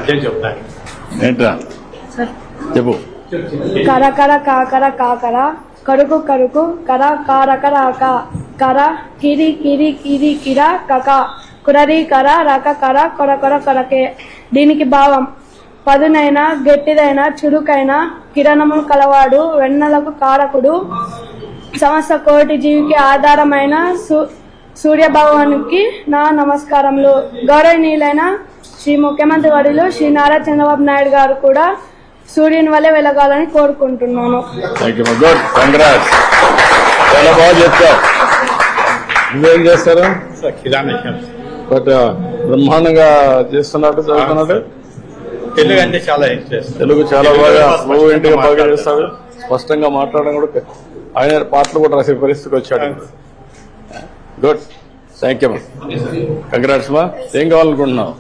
చెప్తాను ఏంట్రా చెప్పు. కర కర కాకర కాకర కరుకు కరుకు కర కారకర కర కిరి కిరి కిరి కిర కక కురరి కర రక కర కొర కొర కొరకే. దీనికి భావం పదునైన గట్టిదైన చురుకైన కిరణములు కలవాడు, వెన్నెలకు కారకుడు, సమస్త కోటి జీవికి ఆధారమైన సూర్యభగవానికి నా నమస్కారములు. గౌరవనీయులైన శ్రీ ముఖ్యమంత్రి వర్యులు శ్రీ నారా చంద్రబాబు నాయుడు గారు కూడా సూర్యుని వల్లే వెలగాలని కోరుకుంటున్నాను. చాలా బాగా చెప్తావు. నువ్వేం చేస్తారు? బట్ బ్రహ్మాండంగా చేస్తున్నట్టు చదువుతున్నట్టు. తెలుగు అంటే చాలా ఇంట్రెస్ట్. తెలుగు చాలా బాగా ఫ్లూయెంట్గా బాగా చేస్తాడు. స్పష్టంగా మాట్లాడడం కూడా, ఆయన పాటలు కూడా రాసే పరిస్థితికి వచ్చాడు. Good, thank you. కంగ్రాట్స్ మా. ఏం కావాలనుకుంటున్నావు?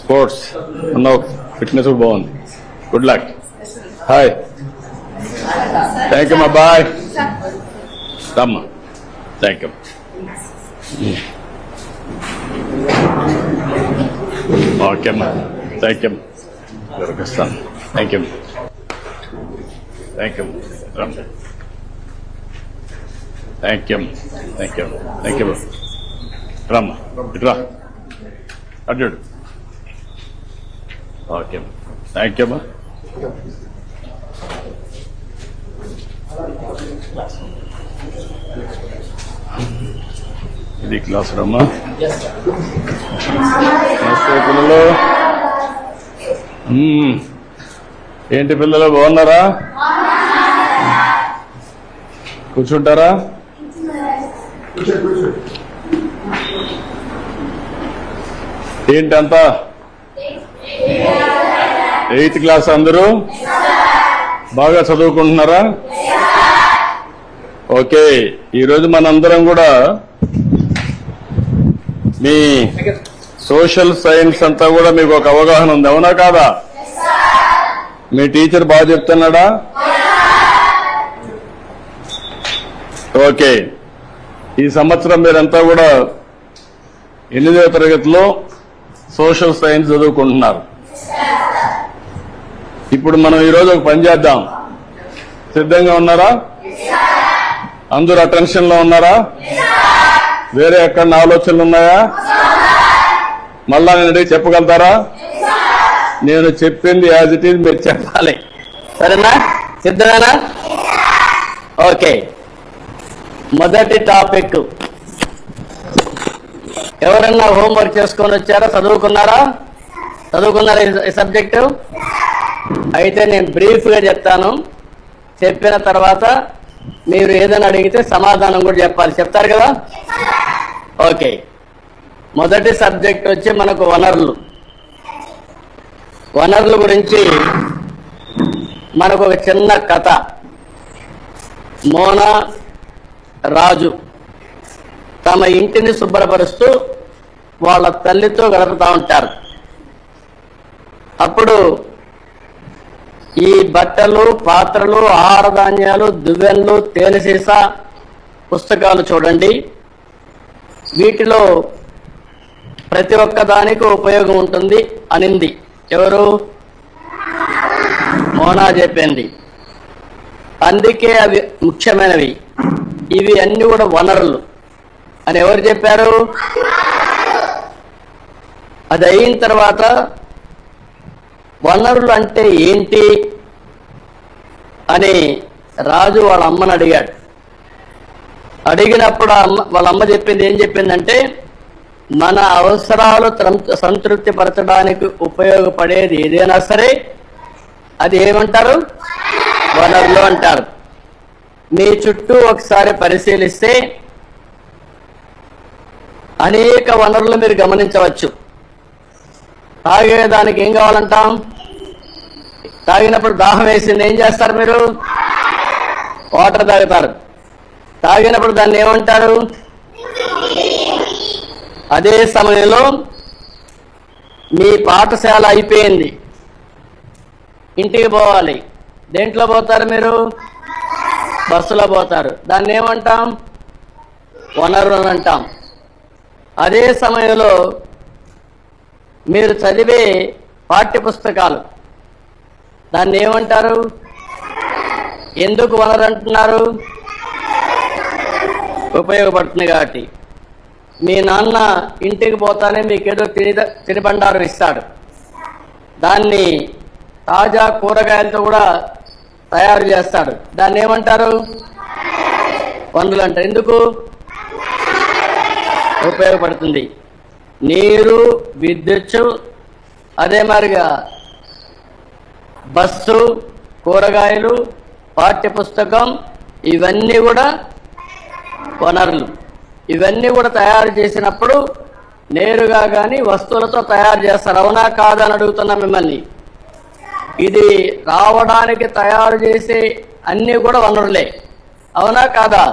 స్పోర్ట్స్ అన్నావు, ఫిట్నెస్ కూడా బాగుంది. Good luck. Hi, thank you మా. బాయ్ రమ్మా. Thank you. ఓకే అమ్మా, థ్యాంక్ యూ. దొరికిస్తాను. Thank you, thank you. Thank you, thank you, thank you. రామ్మా, ఇట్రా అడ్డు. ఓకే, థ్యాంక్ యూ అమ్మా. ఇది క్లాస్ రమ్మా. నమస్తే పిల్లలు. ఏంటి పిల్లలు, బాగున్నారా? కూర్చుంటారా? ఏంటంతా 8th క్లాస్ అందరూ బాగా చదువుకుంటున్నారా? ఓకే, ఈరోజు మనందరం కూడా మీ సోషల్ సైన్స్ అంతా కూడా మీకు ఒక అవగాహన ఉంది, అవునా కాదా? మీ టీచర్ బాగా చెప్తున్నాడా? ఓకే, ఈ సంవత్సరం మీరంతా కూడా 8వ తరగతిలో సోషల్ సైన్స్ చదువుకుంటున్నారు. ఇప్పుడు మనం ఈరోజు ఒక పని చేద్దాం. సిద్ధంగా ఉన్నారా? అందరూ అటెన్షన్ లో ఉన్నారా? వేరే ఎక్కడ ఆలోచనలు ఉన్నాయా? మళ్ళా నేను చెప్పగలుగుతారా? నేను చెప్పింది యాజ్ ఇట్ ఈజ్ మీరు చెప్పాలి, సరేనా? సిద్ధమేనా? ఓకే, మొదటి టాపిక్. ఎవరన్నా హోంవర్క్ చేసుకొని వచ్చారా? చదువుకున్నారా ఈ సబ్జెక్టు? అయితే నేను బ్రీఫ్గా చెప్తాను. చెప్పిన తర్వాత మీరు ఏదైనా అడిగితే సమాధానం కూడా చెప్పాలి. చెప్తారు కదా? ఓకే, మొదటి సబ్జెక్ట్ వచ్చి మనకు వనరులు. వనరుల గురించి మనకు ఒక చిన్న కథ. మోనా రాజు తమ ఇంటిని శుభ్రపరుస్తూ వాళ్ళ తల్లితో గడుపుతూ ఉంటారు. అప్పుడు ఈ బట్టలు, పాత్రలు, ఆహార ధాన్యాలు, దువ్వెన్లు, తేనె సీసా, పుస్తకాలు చూడండి. వీటిలో ప్రతి ఒక్క దానికి ఉపయోగం ఉంటుంది అనింది. ఎవరు? మోనా చెప్పింది. అందుకే అవి ముఖ్యమైనవి, ఇవి అన్ని కూడా వనరులు అని ఎవరు చెప్పారు? అది అయిన తర్వాత వనరులు అంటే ఏంటి అని రాజు వాళ్ళ అమ్మని అడిగాడు. అడిగినప్పుడు వాళ్ళ అమ్మ చెప్పింది ఏం చెప్పిందంటే, మన అవసరాలు సంతృప్తి పరచడానికి ఉపయోగపడేది ఏదైనా సరే అది ఏమంటారు? వనరులు అంటారు. మీ చుట్టూ ఒకసారి పరిశీలిస్తే అనేక వనరులు మీరు గమనించవచ్చు. తాగేదానికి ఏం కావాలంటాం? తాగినప్పుడు దాహం వేసింది, ఏం చేస్తారు మీరు? వాటర్ తాగుతారు. తాగినప్పుడు దాన్ని ఏమంటారు? అదే సమయంలో మీ పాఠశాల అయిపోయింది, ఇంటికి పోవాలి. దేంట్లో పోతారు మీరు? బస్సులో పోతారు. దాన్ని ఏమంటాం? వనరులు అంటాం. అదే సమయంలో మీరు చదివే పాఠ్యపుస్తకాలు దాన్ని ఏమంటారు? ఎందుకు వనరు అంటున్నారు? ఉపయోగపడుతుంది కాబట్టి. మీ నాన్న ఇంటికి పోతానే మీకేదో తినిబండారం ఇస్తాడు. దాన్ని తాజా కూరగాయలతో కూడా తయారు చేస్తాడు. దాన్ని ఏమంటారు? వనరులు అంటారు. ఎందుకు? ఉపయోగపడుతుంది. నీరు, విద్యుత్, అదే మాదిరిగా బస్సు, కూరగాయలు, పాఠ్యపుస్తకం, ఇవన్నీ కూడా వనరులు. ఇవన్నీ కూడా తయారు చేసినప్పుడు నేరుగా కానీ వస్తువులతో తయారు చేస్తారు. అవునా కాదా అని అడుగుతున్నా మిమ్మల్ని. ఇది రావడానికి తయారు చేసే అన్నీ కూడా వనరులే. అవునా కాదా?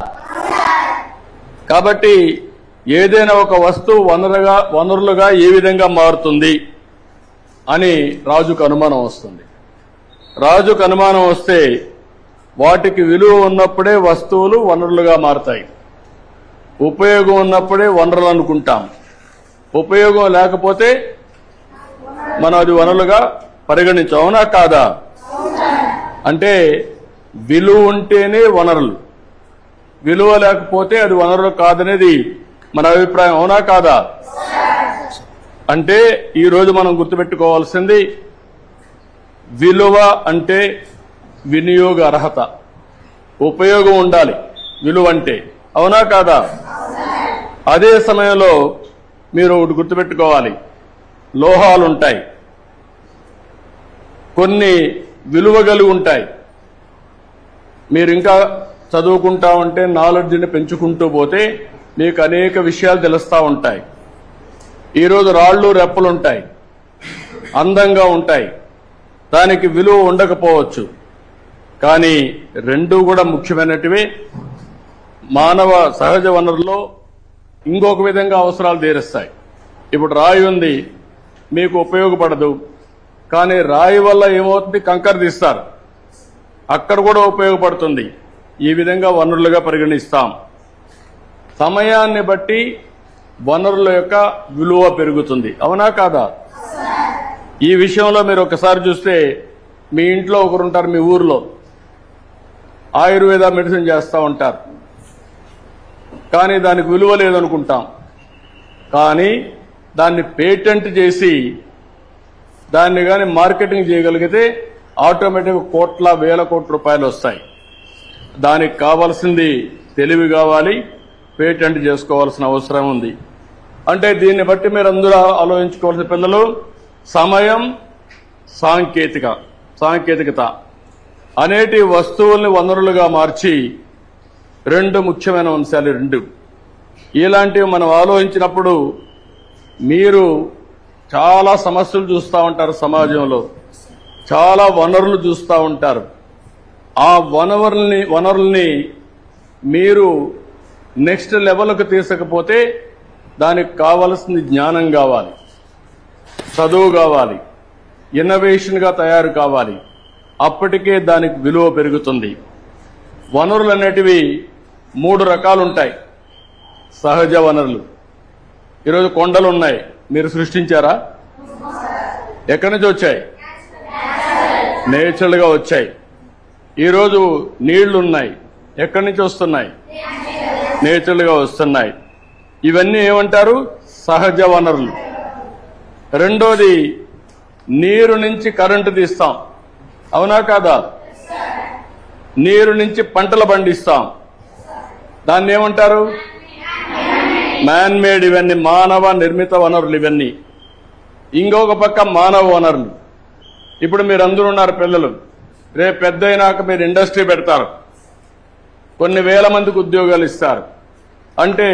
కాబట్టి ఏదైనా ఒక వస్తువు వనరులుగా ఏ విధంగా మారుతుంది అని రాజుకు అనుమానం వస్తుంది. రాజుకు అనుమానం వస్తే వాటికి విలువ ఉన్నప్పుడే వస్తువులు వనరులుగా మారుతాయి. ఉపయోగం ఉన్నప్పుడే వనరులు అనుకుంటాం. ఉపయోగం లేకపోతే మనం అది వనరులుగా పరిగణించాం. అవునా కాదా? అంటే విలువ ఉంటేనే వనరులు, విలువ లేకపోతే అది వనరులు కాదనేది మన అభిప్రాయం. అవునా కాదా? అంటే ఈరోజు మనం గుర్తుపెట్టుకోవాల్సింది విలువ అంటే వినియోగ అర్హత, ఉపయోగం ఉండాలి విలువ అంటే. అవునా కాదా? అదే సమయంలో మీరు ఒకటి గుర్తుపెట్టుకోవాలి, లోహాలు ఉంటాయి, కొన్ని విలువ కలిగి ఉంటాయి. మీరు ఇంకా చదువుకుంటా ఉంటే నాలెడ్జ్ని పెంచుకుంటూ పోతే మీకు అనేక విషయాలు తెలుస్తూ ఉంటాయి. ఈరోజు రాళ్ళు రెప్పలు ఉంటాయి, అందంగా ఉంటాయి, దానికి విలువ ఉండకపోవచ్చు. కానీ రెండూ కూడా ముఖ్యమైనటివి. మానవ సహజ వనరుల్లో ఇంకొక విధంగా అవసరాలు తీరుస్తాయి. ఇప్పుడు రాయి ఉంది, మీకు ఉపయోగపడదు, కానీ రాయి వల్ల ఏమవుతుంది? కంకర తీస్తారు, అక్కడ కూడా ఉపయోగపడుతుంది. ఈ విధంగా వనరులుగా పరిగణిస్తాం. సమయాన్ని బట్టి వనరుల యొక్క విలువ పెరుగుతుంది. అవునా కాదా? ఈ విషయంలో మీరు ఒకసారి చూస్తే మీ ఇంట్లో ఒకరుంటారు, మీ ఊర్లో ఆయుర్వేద మెడిసిన్ చేస్తూ ఉంటారు, కానీ దానికి విలువ లేదనుకుంటాం. కానీ దాన్ని పేటెంట్ చేసి దాన్ని కానీ మార్కెటింగ్ చేయగలిగితే ఆటోమేటిక్గా కోట్ల వేల కోట్ల రూపాయలు వస్తాయి. దానికి కావాల్సింది తెలివి కావాలి, పేటెంట్ చేసుకోవాల్సిన అవసరం ఉంది. అంటే దీన్ని బట్టి మీరు అందరూ ఆలోచించుకోవాల్సిన పిల్లలు సమయం, సాంకేతికత అనేటి వస్తువుల్ని వనరులుగా మార్చి రెండు ముఖ్యమైన అంశాలు. రెండు ఇలాంటివి మనం ఆలోచించినప్పుడు మీరు చాలా సమస్యలు చూస్తూ ఉంటారు, సమాజంలో చాలా వనరులు చూస్తూ ఉంటారు. ఆ వనరుల్ని మీరు నెక్స్ట్ లెవెల్కి తీసుకపోతే దానికి కావలసింది జ్ఞానం కావాలి, చదువు కావాలి, ఇన్నోవేషన్గా తయారు కావాలి. అప్పటికే దానికి విలువ పెరుగుతుంది. వనరులు అనేటివి 3 రకాలు ఉంటాయి. సహజ వనరులు. ఈరోజు కొండలు ఉన్నాయి, మీరు సృష్టించారా? ఎక్కడి నుంచి వచ్చాయి? నేచురల్గా వచ్చాయి. ఈరోజు నీళ్లున్నాయి, ఎక్కడి నుంచి వస్తున్నాయి? నేచురల్గా వస్తున్నాయి. ఇవన్నీ ఏమంటారు? సహజ వనరులు. రెండోది, నీరు నుంచి కరెంటు తీస్తాం. అవునా కాదా? నీరు నుంచి పంటలు పండిస్తాం. దాన్ని ఏమంటారు? Man made. ఇవన్నీ మానవ నిర్మిత వనరులు. ఇవన్నీ ఇంకొక పక్క మానవ వనరులు. ఇప్పుడు మీరు అందరూ ఉన్నారు పిల్లలు, రేపు పెద్ద అయినాక మీరు ఇండస్ట్రీ పెడతారు, కొన్ని వేల మందికి ఉద్యోగాలు ఇస్తారు. అంటే